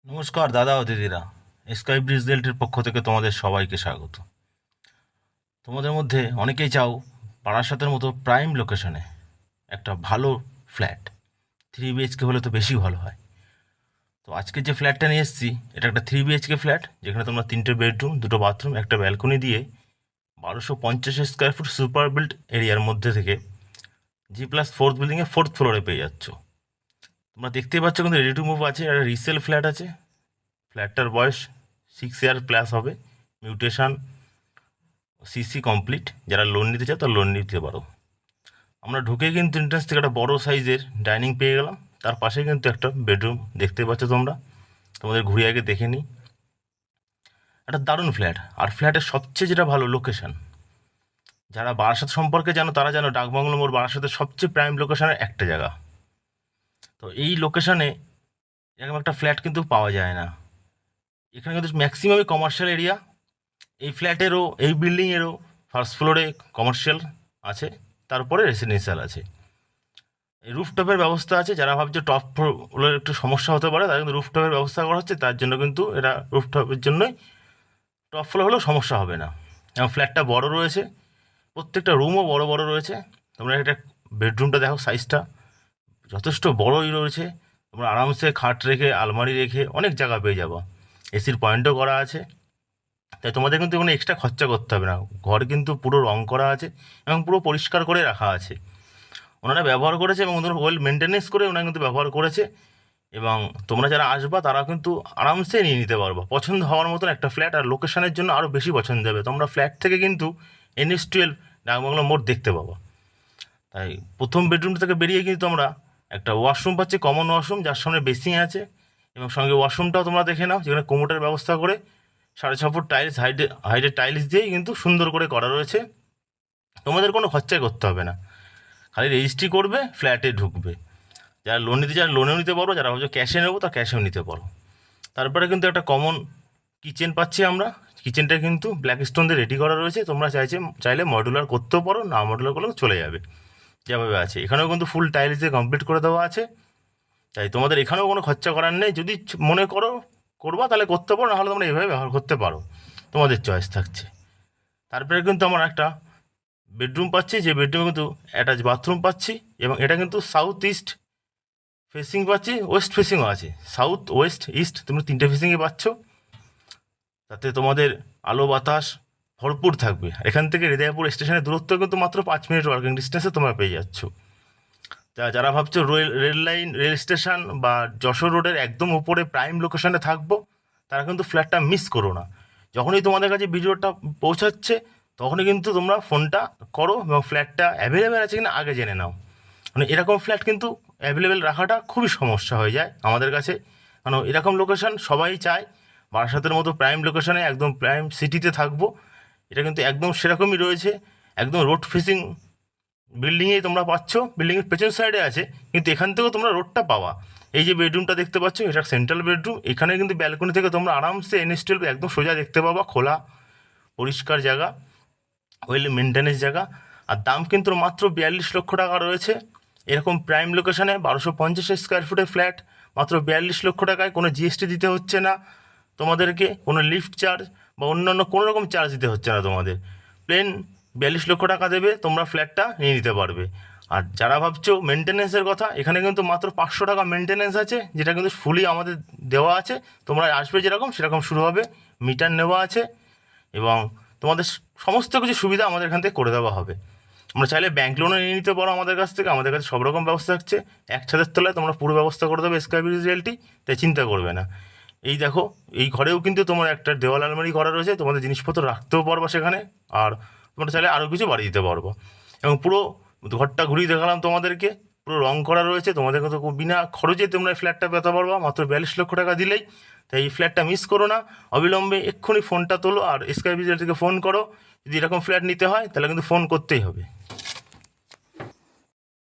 নমস্কার দাদা ও দিদিরা, স্কাই ব্রিজ রিয়েলটির পক্ষ থেকে তোমাদের সবাইকে স্বাগত। তোমাদের মধ্যে অনেকেই চাও বারাসাতের মতো প্রাইম লোকেশনে একটা ভালো ফ্ল্যাট, 3 BHK হলে তো বেশি ভালো হয়। তো আজকে যে ফ্ল্যাটটা নিয়ে এসেছি এটা একটা 3 BHK ফ্ল্যাট, যেখানে তোমরা 3টে বেডরুম, 2টো বাথরুম, একটা ব্যালকনি দিয়ে 1250 স্কোয়ার ফুট সুপার বিল্ড এরিয়ার মধ্যে থেকে G+4 বিল্ডিংয়ে 4th ফ্লোরে পেয়ে যাচ্ছ। তোমরা দেখতেই পাচ্ছ কিন্তু রেডি টু মুভ আছে, একটা রিসেল ফ্ল্যাট আছে। ফ্ল্যাটটার বয়স 6 ইয়ার প্লাস হবে, মিউটেশন সিসি কমপ্লিট। যারা লোন নিতে চাও তারা লোন নিতে পারো। আমরা ঢুকে কিন্তু এন্ট্রান্স থেকে একটা বড় সাইজের ডাইনিং পেয়ে গেলাম, তার পাশে কিন্তু একটা বেডরুম দেখতে পাচ্ছ তোমরা। তোমাদের ঘুরে আগে দেখে নিই। একটা দারুণ ফ্ল্যাট, আর ফ্ল্যাটের সবচেয়ে যেটা ভালো লোকেশন। যারা বারাসাত সম্পর্কে জানো তারা জানো ডাকবাংলো মোড় বারাসাতের সবচেয়ে প্রাইম লোকেশনের একটা জায়গা। তো এই লোকেশনে এরকম একটা ফ্ল্যাট কিন্তু পাওয়া যায় না। এখানে কিন্তু ম্যাক্সিমামই কমার্শিয়াল এরিয়া। এই ফ্ল্যাটেরও এই বিল্ডিংয়েরও ফার্স্ট ফ্লোরে কমার্শিয়াল আছে, তারপরে রেসিডেন্সিয়াল আছে। এই রুফটপের ব্যবস্থা আছে। যারা ভাবছে টপ ফ্লোরের একটু সমস্যা হতে পারে, তারা কিন্তু রুফটপের ব্যবস্থা করা হচ্ছে। তার জন্য কিন্তু এটা রুফটপের জন্যই, টপ ফ্লোর হলেও সমস্যা হবে না। এবং ফ্ল্যাটটা বড় রয়েছে, প্রত্যেকটা রুমও বড় বড় রয়েছে। তোমরা এটা বেডরুমটা দেখো, সাইজটা যথেষ্ট বড়ই রয়েছে। তোমরা আরামসে খাট রেখে, আলমারি রেখে অনেক জায়গা পেয়ে যাবো। এসির পয়েন্টও করা আছে, তাই তোমাদের কিন্তু কোনো এক্সট্রা খরচা করতে হবে না। ঘর কিন্তু পুরো রং করা আছে এবং পুরো পরিষ্কার করে রাখা আছে। ওনারা ব্যবহার করেছে এবং ওদের ওয়েল মেনটেনেন্স করে ওনারা কিন্তু ব্যবহার করেছে। এবং তোমরা যারা আসবা তারা কিন্তু আরামসে নিয়ে নিতে পারবা। পছন্দ হওয়ার মতন একটা ফ্ল্যাট, আর লোকেশনের জন্য আরও বেশি পছন্দ হবে। তোমরা ফ্ল্যাট থেকে কিন্তু NH12 ডাকবাংলো মোড় দেখতে পাবো। তাই প্রথম বেডরুম থেকে বেরিয়ে কিন্তু আমরা একটা ওয়াশরুম পাচ্ছি, কমন ওয়াশরুম, যার সামনে বেসিং আছে। এবং সঙ্গে ওয়াশরুমটাও তোমরা দেখে নাও, যেখানে কোমোটের ব্যবস্থা করে 6.5 ফুট টাইলস হাইটের টাইলস দিয়েই কিন্তু সুন্দর করে করা রয়েছে। তোমাদের কোনো খরচাই করতে হবে না, খালি রেজিস্ট্রি করবে, ফ্ল্যাটে ঢুকবে। যারা লোন নিতে চায় লোনেও নিতে পারো, যারা ভাবছো ক্যাশে নেবো তারা ক্যাশেও নিতে পারো। তারপরে কিন্তু একটা কমন কিচেন পাচ্ছি আমরা। কিচেনটা কিন্তু ব্ল্যাক স্টোন দিয়ে রেডি করা রয়েছে। তোমরা চাইলে মডুলার করতেও পারো, না মডুলার করলেও চলে যাবে যেভাবে আছে। এখানেও কিন্তু ফুল টাইলস দিয়ে কমপ্লিট করে দেওয়া আছে। তাই তোমাদের এখানেও কোনো খরচা করার নেই। যদি মনে করো করবা তাহলে করতে পারো, নাহলে তোমরা এভাবে ব্যবহার করতে পারো, তোমাদের চয়েস থাকছে। তারপরে কিন্তু আমরা একটা বেডরুম পাচ্ছি, যে বেডরুমে কিন্তু অ্যাটাচ বাথরুম পাচ্ছি। এবং এটা কিন্তু সাউথ ইস্ট ফেসিং পাচ্ছি, ওয়েস্ট ফেসিংও আছে। সাউথ, ওয়েস্ট, ইস্ট, তুমি 3টে ফেসিংয়ে পাচ্ছ। তাতে তোমাদের আলো বাতাস ভরপুর থাকবে। এখান থেকে হৃদয়পুর স্টেশনের দূরত্ব কিন্তু মাত্র 5 মিনিট ওয়ার্কিং ডিস্টেন্সে তোমরা পেয়ে যাচ্ছ। যারা ভাবছো রেল স্টেশন বা যশোর রোডের একদম উপরে প্রাইম লোকেশনে থাকবো, তারা কিন্তু ফ্ল্যাটটা মিস করো না। যখনই তোমাদের কাছে ভিডিওটা পৌঁছাচ্ছে তখনই কিন্তু তোমরা ফোনটা করো এবং ফ্ল্যাটটা অ্যাভেলেবেল আছে কিনা আগে জেনে নাও। মানে এরকম ফ্ল্যাট কিন্তু অ্যাভেলেবেল রাখাটা খুবই সমস্যা হয়ে যায় আমাদের কাছে, কারণ এরকম লোকেশন সবাই চায়। বারাসাতের মতো প্রাইম লোকেশনে একদম প্রাইম সিটিতে থাকবো, এটা কিন্তু একদম সেরকমই রয়েছে। একদম রোড ফেসিং বিল্ডিংয়েই তোমরা পাচ্ছ, বিল্ডিংয়ের পেছন সাইডে আছে, কিন্তু এখান থেকেও তোমরা রোডটা পাওয়া। এই যে বেডরুমটা দেখতে পাচ্ছ, এটা সেন্ট্রাল বেডরুম। এখানে কিন্তু ব্যালকনি থেকে তোমরা আরামসে NH12 একদম সোজা দেখতে পাবা। খোলা পরিষ্কার জায়গা, ওয়েল মেনটেনেন্স জায়গা। আর দাম কিন্তু মাত্র 42 লক্ষ টাকা রয়েছে। এরকম প্রাইম লোকেশনে 1250 স্কোয়ার ফুটের ফ্ল্যাট মাত্র 42 লক্ষ টাকায়। কোনো GST দিতে হচ্ছে না তোমাদেরকে, কোনো লিফট চার্জ বা অন্যান্য কোনো রকম চার্জ দিতে হচ্ছে না তোমাদের। প্লেন 42 লক্ষ টাকা দেবে, তোমরা ফ্ল্যাটটা নিয়ে নিতে পারবে। আর যারা ভাবছো মেনটেনেন্সের কথা, এখানে কিন্তু মাত্র 500 টাকা মেনটেনেন্স আছে, যেটা কিন্তু ফুলি আমাদের দেওয়া আছে। তোমরা আসবে যেরকম সেরকম শুরু হবে, মিটার নেওয়া আছে এবং তোমাদের সমস্ত কিছু সুবিধা আমাদের এখান থেকে করে দেওয়া হবে। তোমরা চাইলে ব্যাঙ্ক লোনও নিয়ে নিতে পারো আমাদের কাছ থেকে। আমাদের কাছে সব রকম ব্যবস্থা থাকছে। এক ছাদের তলায় তোমরা পুরো ব্যবস্থা করে দেবে স্কাই ব্রিজ রিয়েলটি, তাই চিন্তা করবে না। এই দেখো, এই ঘরেও কিন্তু তোমার একটা দেওয়াল আলমারি করা রয়েছে, তোমাদের জিনিসপত্র রাখতেও পারবা সেখানে। আর তোমরা চাইলে আরও কিছু বাড়িয়ে দিতে পারবো। এবং পুরো ঘরটা ঘুরিয়ে দেখালাম তোমাদেরকে, পুরো রং করা রয়েছে। তোমাদের কিন্তু বিনা খরচে তোমরা এই ফ্ল্যাটটা পেতে পারবা মাত্র 42 লক্ষ টাকা দিলেই। তাই এই ফ্ল্যাটটা মিস করো না। অবিলম্বে এক্ষুনি ফোনটা তোলো আর স্কাই ব্রিজ থেকে ফোন করো। যদি এরকম ফ্ল্যাট নিতে হয় তাহলে কিন্তু ফোন করতেই হবে।